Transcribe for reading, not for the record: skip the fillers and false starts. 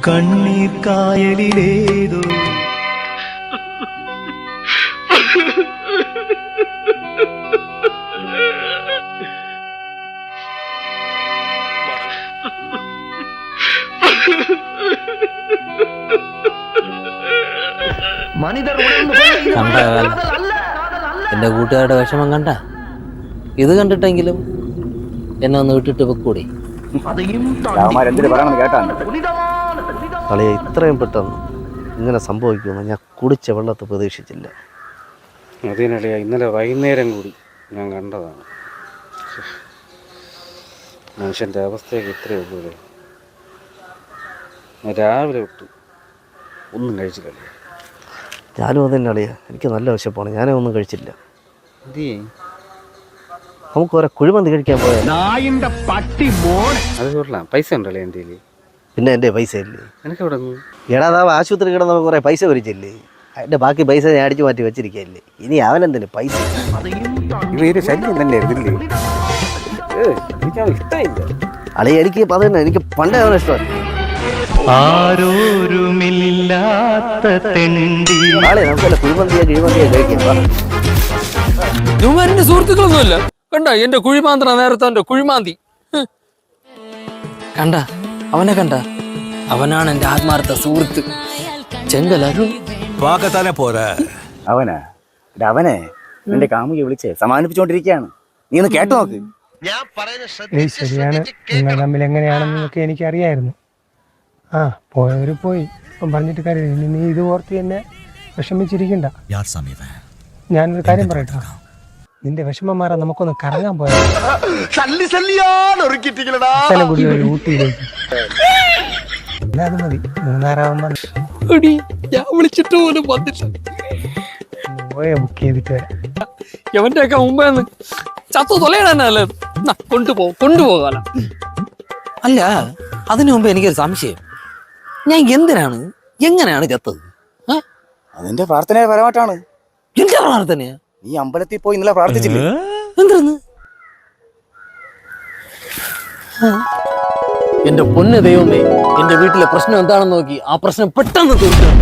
കണ്ണീർ കായലിലേതോ എന്റെ കൂട്ടുകാരുടെ വിഷമം കണ്ട ഇത് കണ്ടിട്ടെങ്കിലും എന്നെ ഒന്ന് വിട്ടിട്ട് വെക്കൂടി. കളിയെ ഇത്രയും പെട്ടെന്ന് ഇങ്ങനെ സംഭവിക്കുമെന്ന് ഞാൻ കുടിച്ച വെള്ളത്തെ പ്രതീക്ഷിച്ചില്ല. അതിനിടയാ ഇന്നലെ വൈകുന്നേരം കൂടി ഞാൻ കണ്ടതാണ്. മനുഷ്യൻ്റെ അവസ്ഥയൊക്കെ ഇത്രയേ ഉള്ളൂ. ഞാൻ രാവിലെ വിട്ടു ഒന്നും കഴിച്ചില്ലല്ലേ. ഞാനും അതന്നെ അളിയ, എനിക്ക് നല്ല വിശപ്പാണ്, ഞാനേ ഒന്നും കഴിച്ചില്ല. നമുക്ക് ഓരോ കുഴിമന്തി കഴിക്കാൻ പോയാൽ അത് കൊള്ളാം. പൈസ ഉണ്ടല്ലേ എൻ്റെ കയ്യിൽ? പിന്നെ എൻ്റെ പൈസ ഇല്ലേ എനിക്ക് ഇവിടെ എടാ, ആശുപത്രി കിടന്ന് നമുക്ക് കുറേ പൈസ ഭരിച്ചില്ലേ, അതിൻ്റെ ബാക്കി പൈസ ഞാൻ അടിച്ചു മാറ്റി വെച്ചിരിക്കുകയല്ലേ. ഇനി അവനെന്തിന് പൈസ? ഇത് ശല്യം തന്നെയായിരുന്നില്ലേ? ഇഷ്ടമില്ല അളിയ, എനിക്ക് അതന്നെ, എനിക്ക് പണ്ടേ അവനെ ഇഷ്ടമല്ല. ആരോരുമില്ലാത്ത തെണ്ടി നാളെ നമുക്കല്ല കുഴിമന്തിയാ കഴിക്കാം. ഇവന്മാരുടെ സുഹൃത്തുക്കളൊന്നുമല്ല. കണ്ട എന്റെ കുഴിമാന്ത്ര നേരത്തെ എന്റെ കുഴിമാന്തി കണ്ട, അവനെ കണ്ട, അവനാണ് എന്റെ ആത്മാർത്ഥ സുഹൃത്ത് ചെങ്കലരുൺ. അവനെ നിന്റെ കാമുകി വിളിച്ച് സമാധാനിപ്പിച്ചോണ്ടിരിക്കുകയാണ്. നീ ഒന്ന് കേട്ടു നോക്ക്. ശരിയാണ്, നിങ്ങൾ തമ്മിൽ എങ്ങനെയാണെന്നൊക്കെ എനിക്കറിയായിരുന്നു. പോയവര് പോയി, ഇപ്പം പറഞ്ഞിട്ട് കാര്യമില്ല. ഇനി നീ ഇത് ഓർത്ത് തന്നെ വിഷമിച്ചിരിക്കണ്ട. ഞാനൊരു കാര്യം പറയട്ടെ, നിന്റെ വിഷമം മാറാൻ നമുക്കൊന്ന് കറങ്ങാൻ പോയാൽ കൂടി ഒരു ഊട്ടിയിലേക്ക്. അത് മതി, മൂന്നാറാവുമ്പോ ഞാൻ വിളിച്ചിട്ട് പോലും വന്നില്ല. പോയ ബുക്ക് ചെയ്തിട്ട് വരാം. എവന്റെ ഒക്കെ മുമ്പേ ചത്തു തൊലയണല്ലേ. കൊണ്ടുപോകാല. അല്ല, അതിനു മുമ്പ് എനിക്കൊരു സംശയം. ഞാൻ എങ്ങനെയാണ് ചത്തത്? അതിന്റെ പ്രാർത്ഥന പരമായിട്ടാണ്. എന്റെ പ്രാർത്ഥനയാ? നീ അമ്പലത്തിൽ പോയി ഇന്നലെ പ്രാർത്ഥിച്ചില്ലേ? എന്തെന്ന്? എന്റെ പൊന്ന് ദൈവമേ, എന്റെ വീട്ടിലെ പ്രശ്നം എന്താണെന്ന് നോക്കി ആ പ്രശ്നം പെട്ടെന്ന് തീർക്കണം.